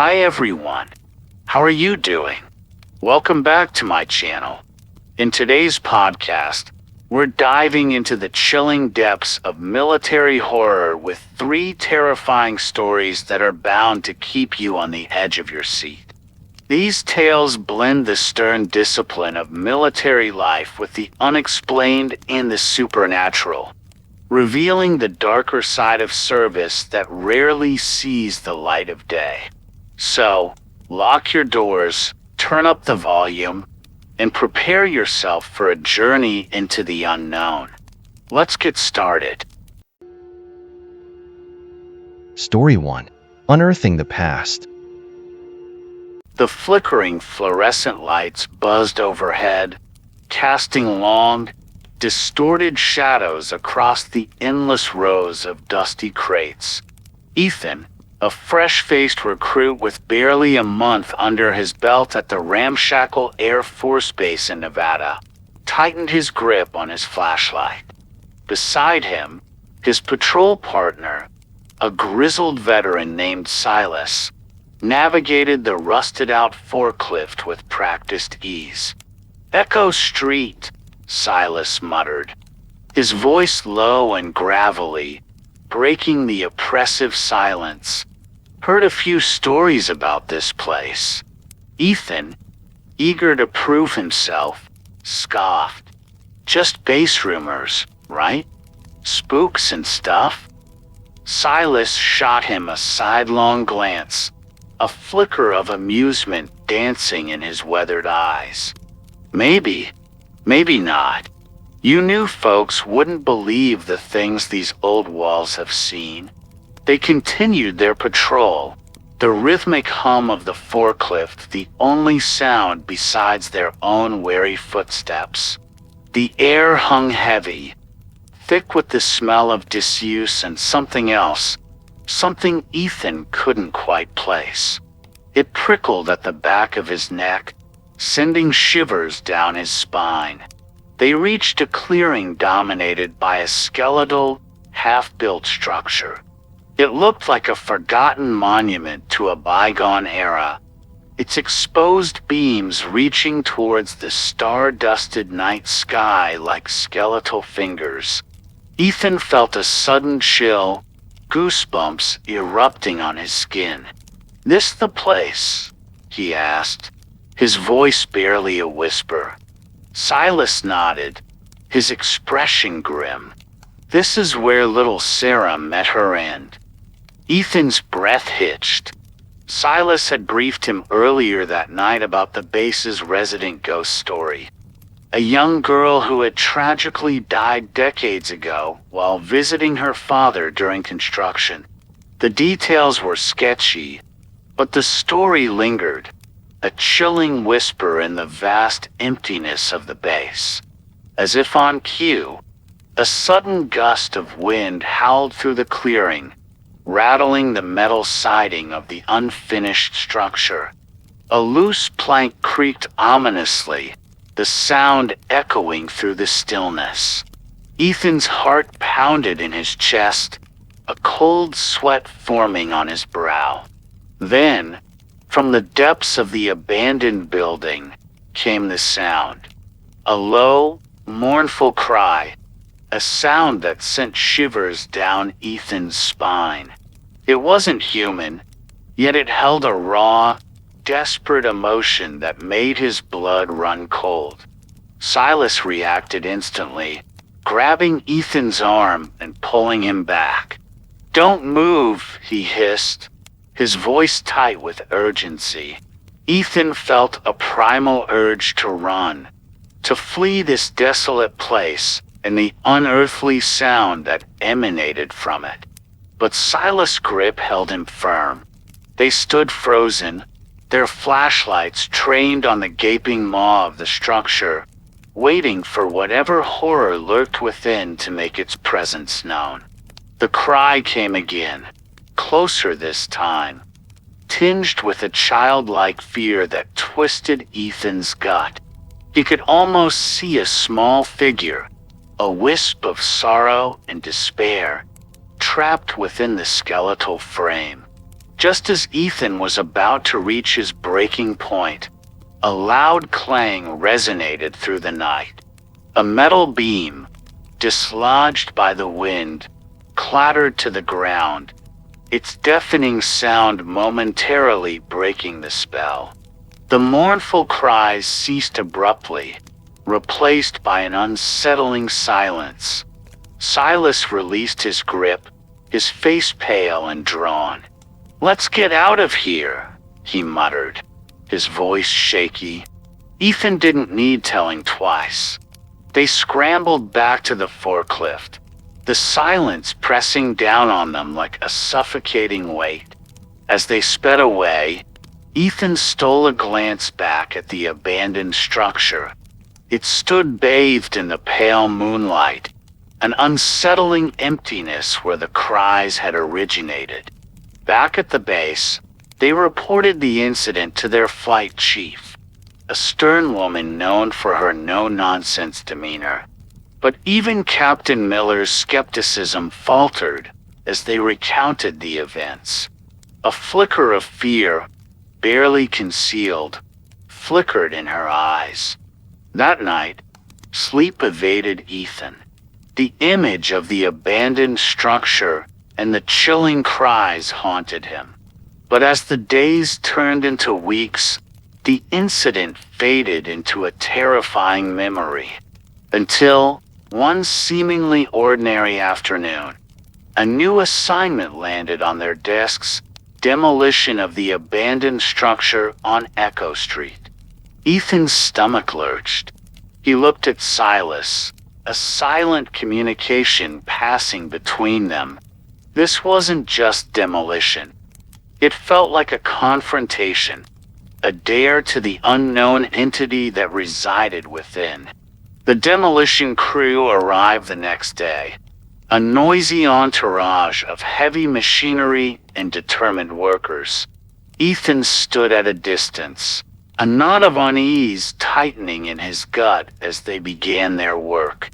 Hi everyone, how are you doing? Welcome back to my channel. In today's podcast, we're diving into the chilling depths of military horror with 3 terrifying stories that are bound to keep you on the edge of your seat. These tales blend the stern discipline of military life with the unexplained and the supernatural, revealing the darker side of service that rarely sees the light of day. So, lock your doors, turn up the volume, and prepare yourself for a journey into the unknown. Let's get started. Story 1. Unearthing the Past. The flickering fluorescent lights buzzed overhead, casting long, distorted shadows across the endless rows of dusty crates. Ethan, a fresh-faced recruit with barely a month under his belt at the ramshackle Air Force Base in Nevada, tightened his grip on his flashlight. Beside him, his patrol partner, a grizzled veteran named Silas, navigated the rusted-out forklift with practiced ease. "Echo Street," Silas muttered, his voice low and gravelly, breaking the oppressive silence. "Heard a few stories about this place." Ethan, eager to prove himself, scoffed. "Just base rumors, right? Spooks and stuff?" Silas shot him a sidelong glance, a flicker of amusement dancing in his weathered eyes. Maybe not. You knew folks wouldn't believe the things these old walls have seen. They continued their patrol, the rhythmic hum of the forklift the only sound besides their own wary footsteps. The air hung heavy, thick with the smell of disuse and something else, something Ethan couldn't quite place. It prickled at the back of his neck, sending shivers down his spine. They reached a clearing dominated by a skeletal, half-built structure. It looked like a forgotten monument to a bygone era, its exposed beams reaching towards the star-dusted night sky like skeletal fingers. Ethan felt a sudden chill, goosebumps erupting on his skin. "This the place?" he asked, his voice barely a whisper. Silas nodded, his expression grim. "This is where little Sarah met her end." Ethan's breath hitched. Silas had briefed him earlier that night about the base's resident ghost story. A young girl who had tragically died decades ago while visiting her father during construction. The details were sketchy, but the story lingered, a chilling whisper in the vast emptiness of the base. As if on cue, a sudden gust of wind howled through the clearing, rattling the metal siding of the unfinished structure. A loose plank creaked ominously, the sound echoing through the stillness. Ethan's heart pounded in his chest, a cold sweat forming on his brow. Then, from the depths of the abandoned building, came the sound. A low, mournful cry, a sound that sent shivers down Ethan's spine. It wasn't human, yet it held a raw, desperate emotion that made his blood run cold. Silas reacted instantly, grabbing Ethan's arm and pulling him back. "Don't move," he hissed, his voice tight with urgency. Ethan felt a primal urge to run, to flee this desolate place and the unearthly sound that emanated from it. But Silas' grip held him firm. They stood frozen, their flashlights trained on the gaping maw of the structure, waiting for whatever horror lurked within to make its presence known. The cry came again, closer this time, tinged with a childlike fear that twisted Ethan's gut. He could almost see a small figure, a wisp of sorrow and despair, trapped within the skeletal frame. Just as Ethan was about to reach his breaking point, a loud clang resonated through the night. A metal beam, dislodged by the wind, clattered to the ground, its deafening sound momentarily breaking the spell. The mournful cries ceased abruptly, replaced by an unsettling silence. Silas released his grip, his face pale and drawn. "Let's get out of here," he muttered, his voice shaky. Ethan didn't need telling twice. They scrambled back to the forklift, the silence pressing down on them like a suffocating weight. As they sped away, Ethan stole a glance back at the abandoned structure. It stood bathed in the pale moonlight, an unsettling emptiness where the cries had originated. Back at the base, they reported the incident to their flight chief, a stern woman known for her no-nonsense demeanor. But even Captain Miller's skepticism faltered as they recounted the events. A flicker of fear, barely concealed, flickered in her eyes. That night, sleep evaded Ethan. The image of the abandoned structure and the chilling cries haunted him. But as the days turned into weeks, the incident faded into a terrifying memory. Until, one seemingly ordinary afternoon, a new assignment landed on their desks: demolition of the abandoned structure on Echo Street. Ethan's stomach lurched. He looked at Silas, a silent communication passing between them. This wasn't just demolition. It felt like a confrontation, a dare to the unknown entity that resided within. The demolition crew arrived the next day, a noisy entourage of heavy machinery and determined workers. Ethan stood at a distance, a knot of unease tightening in his gut as they began their work.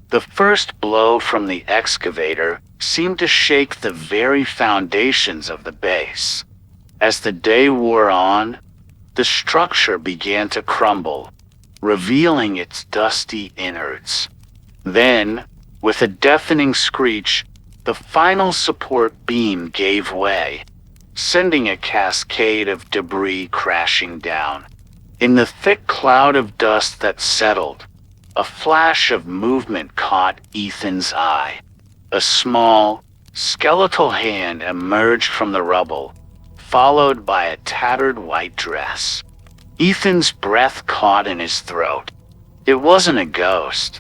The first blow from the excavator seemed to shake the very foundations of the base. As the day wore on, the structure began to crumble, revealing its dusty innards. Then, with a deafening screech, the final support beam gave way, sending a cascade of debris crashing down. In the thick cloud of dust that settled, a flash of movement caught Ethan's eye. A small, skeletal hand emerged from the rubble, followed by a tattered white dress. Ethan's breath caught in his throat. It wasn't a ghost.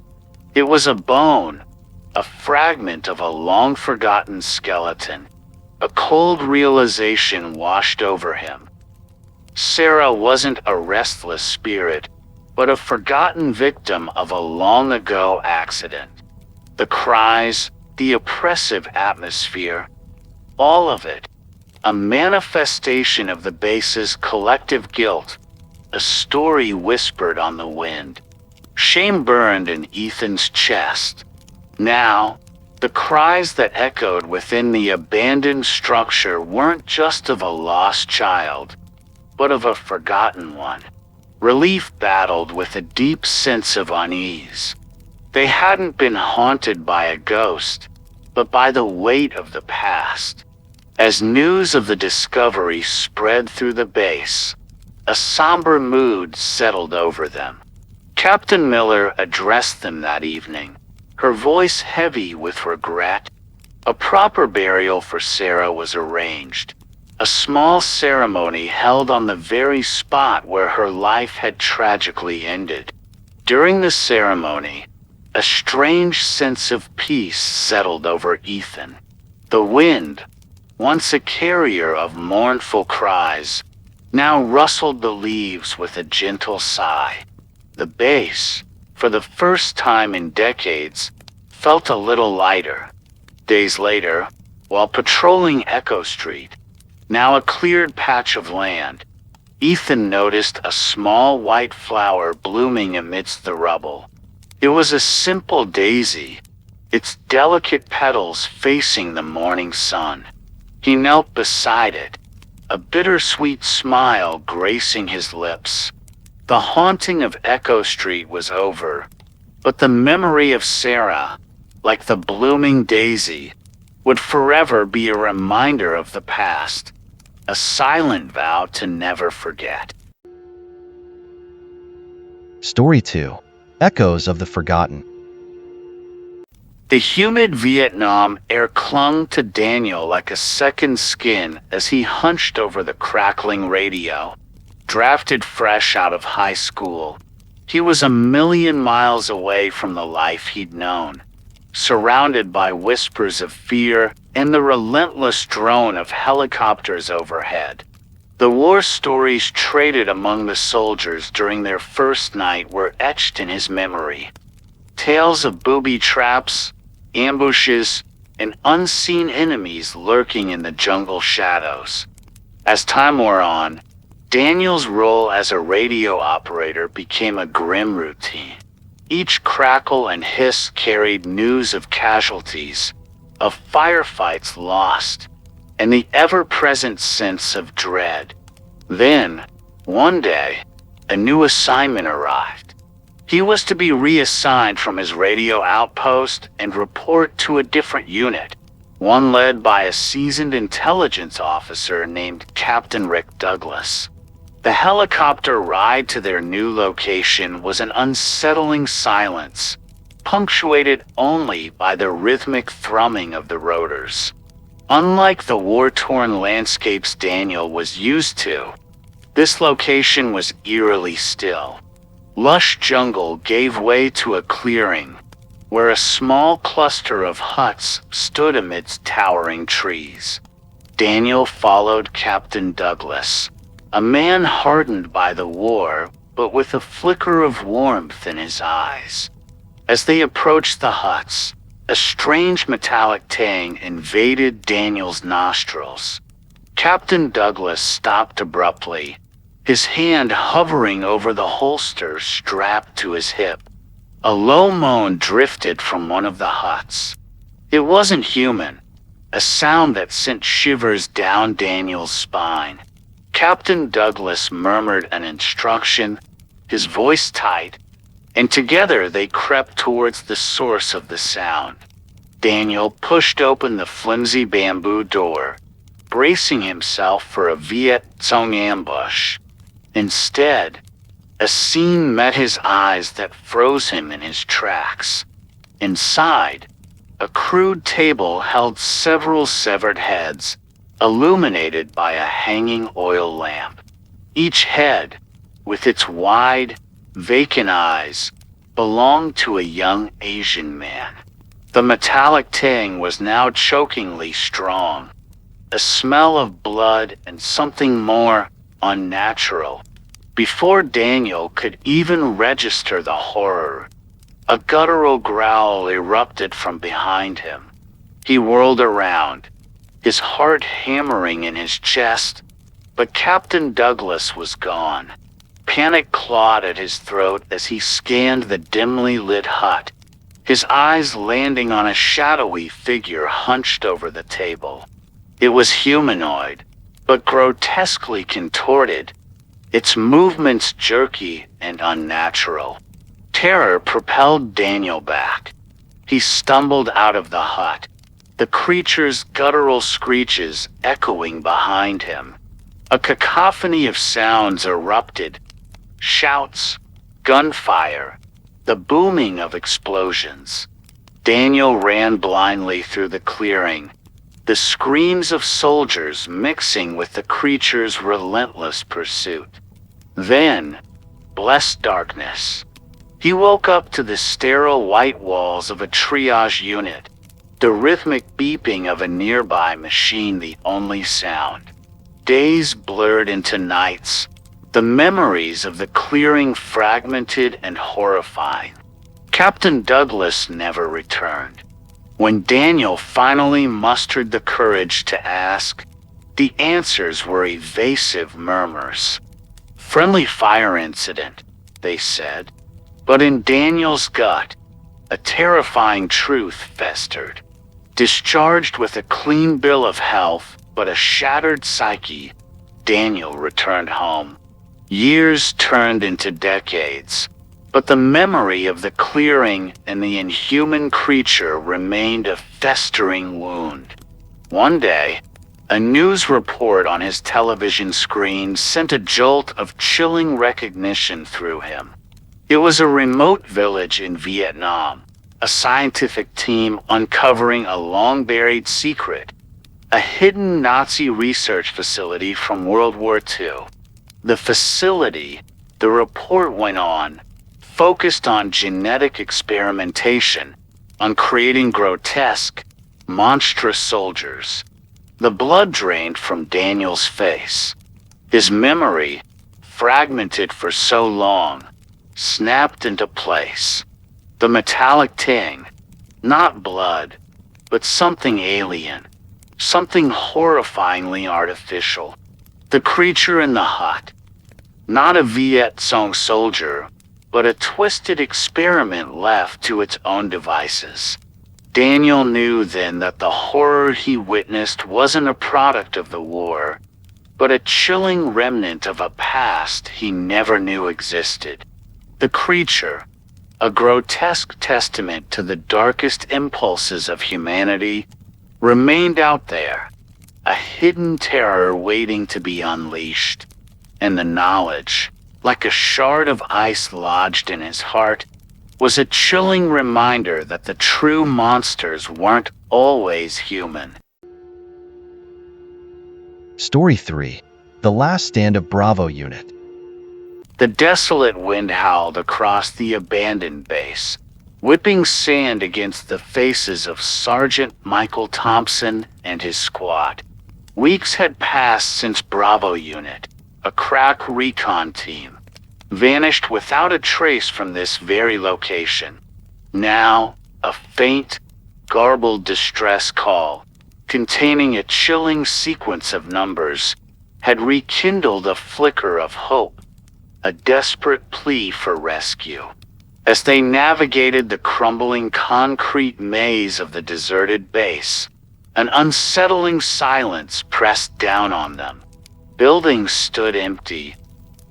It was a bone, a fragment of a long-forgotten skeleton. A cold realization washed over him. Sarah wasn't a restless spirit, but a forgotten victim of a long-ago accident. The cries, the oppressive atmosphere, all of it, a manifestation of the base's collective guilt, a story whispered on the wind. Shame burned in Ethan's chest. Now, the cries that echoed within the abandoned structure weren't just of a lost child, but of a forgotten one. Relief battled with a deep sense of unease. They hadn't been haunted by a ghost, but by the weight of the past. As news of the discovery spread through the base, a somber mood settled over them. Captain Miller addressed them that evening, her voice heavy with regret. A proper burial for Sarah was arranged, a small ceremony held on the very spot where her life had tragically ended. During the ceremony, a strange sense of peace settled over Ethan. The wind, once a carrier of mournful cries, now rustled the leaves with a gentle sigh. The base, for the first time in decades, felt a little lighter. Days later, while patrolling Echo Street, now a cleared patch of land, Ethan noticed a small white flower blooming amidst the rubble. It was a simple daisy, its delicate petals facing the morning sun. He knelt beside it, a bittersweet smile gracing his lips. The haunting of Echo Street was over, but the memory of Sarah, like the blooming daisy, would forever be a reminder of the past, a silent vow to never forget. Story 2. Echoes of the Forgotten. The humid Vietnam air clung to Daniel like a second skin as he hunched over the crackling radio. Drafted fresh out of high school, he was a million miles away from the life he'd known, surrounded by whispers of fear and the relentless drone of helicopters overhead. The war stories traded among the soldiers during their first night were etched in his memory. Tales of booby traps, ambushes, and unseen enemies lurking in the jungle shadows. As time wore on, Daniel's role as a radio operator became a grim routine. Each crackle and hiss carried news of casualties, of firefights lost, and the ever-present sense of dread. Then, one day, a new assignment arrived. He was to be reassigned from his radio outpost and report to a different unit, one led by a seasoned intelligence officer named Captain Rick Douglas. The helicopter ride to their new location was an unsettling silence, punctuated only by the rhythmic thrumming of the rotors. Unlike the war-torn landscapes Daniel was used to, this location was eerily still. Lush jungle gave way to a clearing, where a small cluster of huts stood amidst towering trees. Daniel followed Captain Douglas, a man hardened by the war, but with a flicker of warmth in his eyes. As they approached the huts, a strange metallic tang invaded Daniel's nostrils. Captain Douglas stopped abruptly, his hand hovering over the holster strapped to his hip. A low moan drifted from one of the huts. It wasn't human, a sound that sent shivers down Daniel's spine. Captain Douglas murmured an instruction, his voice tight, and together they crept towards the source of the sound. Daniel pushed open the flimsy bamboo door, bracing himself for a Viet Cong ambush. Instead, a scene met his eyes that froze him in his tracks. Inside, a crude table held several severed heads, illuminated by a hanging oil lamp. Each head, with its wide, vacant eyes, belonged to a young Asian man. The metallic tang was now chokingly strong, a smell of blood and something more unnatural. Before Daniel could even register the horror, a guttural growl erupted from behind him. He whirled around, his heart hammering in his chest, but Captain Douglas was gone. Panic clawed at his throat as he scanned the dimly lit hut, his eyes landing on a shadowy figure hunched over the table. It was humanoid, but grotesquely contorted, its movements jerky and unnatural. Terror propelled Daniel back. He stumbled out of the hut, the creature's guttural screeches echoing behind him. A cacophony of sounds erupted: shouts, gunfire, the booming of explosions. Daniel ran blindly through the clearing, the screams of soldiers mixing with the creature's relentless pursuit. Then, blessed darkness. He woke up to the sterile white walls of a triage unit, the rhythmic beeping of a nearby machine the only sound. Days blurred into nights, the memories of the clearing fragmented and horrifying. Captain Douglas never returned. When Daniel finally mustered the courage to ask, the answers were evasive murmurs. Friendly fire incident, they said. But in Daniel's gut, a terrifying truth festered. Discharged with a clean bill of health, but a shattered psyche, Daniel returned home. Years turned into decades, but the memory of the clearing and the inhuman creature remained a festering wound. One day, a news report on his television screen sent a jolt of chilling recognition through him. It was a remote village in Vietnam, a scientific team uncovering a long-buried secret, a hidden Nazi research facility from World War II. The facility, the report went on, focused on genetic experimentation, on creating grotesque, monstrous soldiers. The blood drained from Daniel's face. His memory, fragmented for so long, snapped into place. The metallic ting, not blood, but something alien, something horrifyingly artificial. The creature in the hut, not a Viet Cong soldier, but a twisted experiment left to its own devices. Daniel knew then that the horror he witnessed wasn't a product of the war, but a chilling remnant of a past he never knew existed. The creature, a grotesque testament to the darkest impulses of humanity, remained out there, a hidden terror waiting to be unleashed. And the knowledge, like a shard of ice lodged in his heart, was a chilling reminder that the true monsters weren't always human. Story 3. The Last Stand of Bravo Unit. The desolate wind howled across the abandoned base, whipping sand against the faces of Sergeant Michael Thompson and his squad. Weeks had passed since Bravo Unit, a crack recon team, vanished without a trace from this very location. Now, a faint, garbled distress call, containing a chilling sequence of numbers, had rekindled a flicker of hope, a desperate plea for rescue. As they navigated the crumbling concrete maze of the deserted base, an unsettling silence pressed down on them. Buildings stood empty,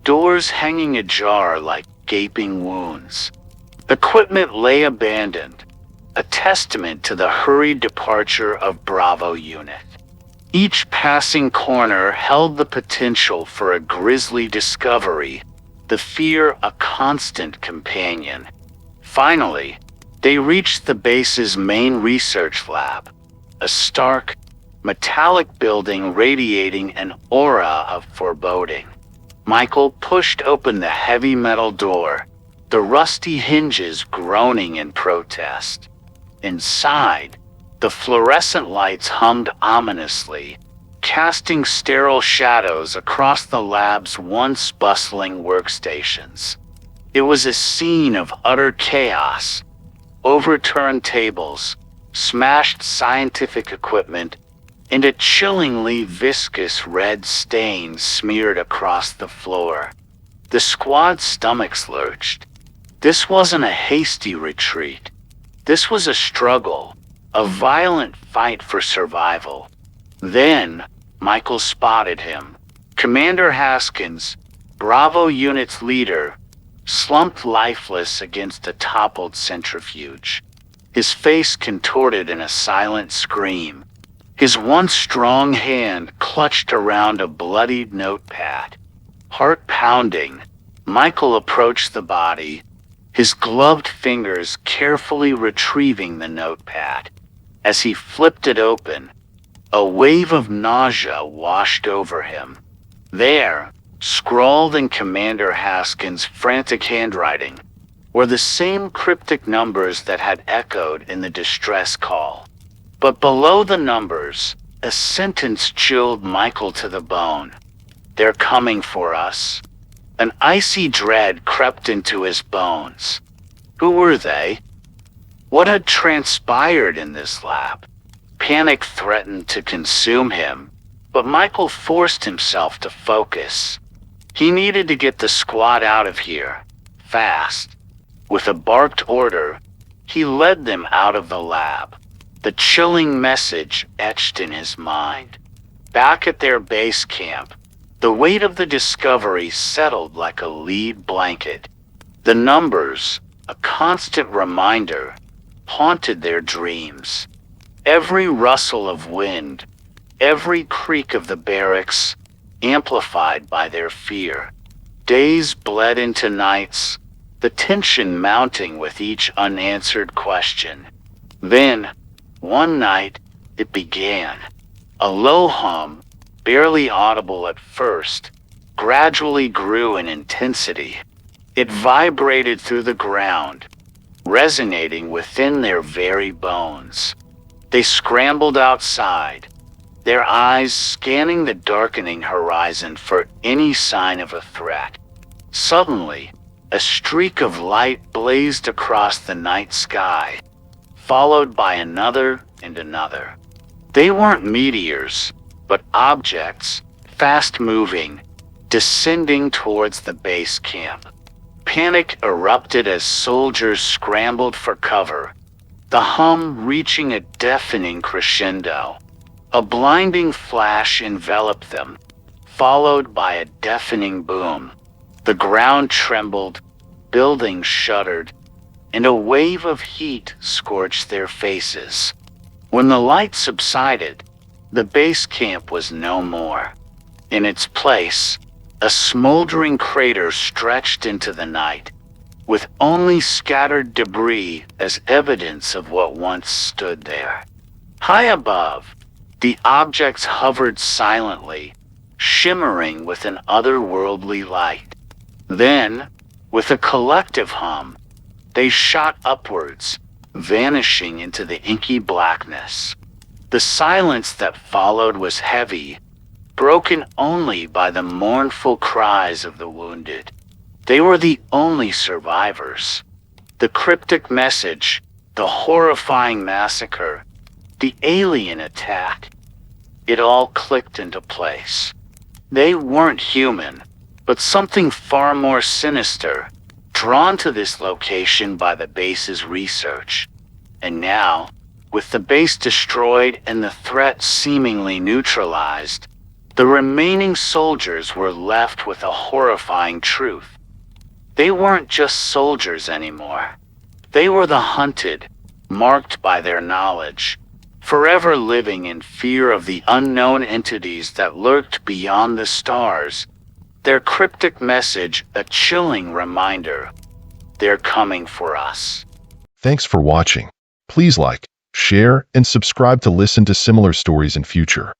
doors hanging ajar like gaping wounds. Equipment lay abandoned, a testament to the hurried departure of Bravo Unit. Each passing corner held the potential for a grisly discovery, the fear a constant companion. Finally, they reached the base's main research lab, a stark, metallic building radiating an aura of foreboding. Michael pushed open the heavy metal door, the rusty hinges groaning in protest. Inside, the fluorescent lights hummed ominously, casting sterile shadows across the lab's once bustling workstations. It was a scene of utter chaos. Overturned tables, smashed scientific equipment, and a chillingly viscous red stain smeared across the floor. The squad's stomachs lurched. This wasn't a hasty retreat. This was a struggle, a violent fight for survival. Then, Michael spotted him. Commander Haskins, Bravo Unit's leader, slumped lifeless against a toppled centrifuge, his face contorted in a silent scream. His once strong hand clutched around a bloodied notepad. Heart pounding, Michael approached the body, his gloved fingers carefully retrieving the notepad. As he flipped it open, a wave of nausea washed over him. There, scrawled in Commander Haskins' frantic handwriting, were the same cryptic numbers that had echoed in the distress call. But below the numbers, a sentence chilled Michael to the bone. "They're coming for us." An icy dread crept into his bones. Who were they? What had transpired in this lab? Panic threatened to consume him, but Michael forced himself to focus. He needed to get the squad out of here, fast. With a barked order, he led them out of the lab, the chilling message etched in his mind. Back at their base camp, The weight of the discovery settled like a lead blanket. The numbers, a constant reminder, haunted their dreams. Every rustle of wind, every creak of the barracks, amplified by their fear. Days bled into nights, the tension mounting with each unanswered question. Then, one night, it began. A low hum, barely audible at first, gradually grew in intensity. It vibrated through the ground, resonating within their very bones. They scrambled outside, their eyes scanning the darkening horizon for any sign of a threat. Suddenly, a streak of light blazed across the night sky, followed by another and another. They weren't meteors, but objects, fast-moving, descending towards the base camp. Panic erupted as soldiers scrambled for cover, the hum reaching a deafening crescendo. A blinding flash enveloped them, followed by a deafening boom. The ground trembled, buildings shuddered, and a wave of heat scorched their faces. When the light subsided, the base camp was no more. In its place, a smoldering crater stretched into the night, with only scattered debris as evidence of what once stood there. High above, the objects hovered silently, shimmering with an otherworldly light. Then, with a collective hum, they shot upwards, vanishing into the inky blackness. The silence that followed was heavy, broken only by the mournful cries of the wounded. They were the only survivors. The cryptic message, the horrifying massacre, the alien attack, it all clicked into place. They weren't human, but something far more sinister, drawn to this location by the base's research. And now, with the base destroyed and the threat seemingly neutralized, the remaining soldiers were left with a horrifying truth. They weren't just soldiers anymore. They were the hunted, marked by their knowledge, forever living in fear of the unknown entities that lurked beyond the stars. Their cryptic message, a chilling reminder. They're coming for us. Thanks for watching. Please like, share, and subscribe to listen to similar stories in future.